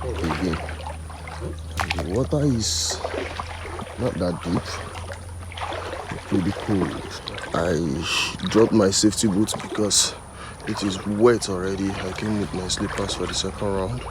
again. And the water is not that deep. It's pretty cold. I dropped my safety boots because it is wet already. I came with my slippers for the second round.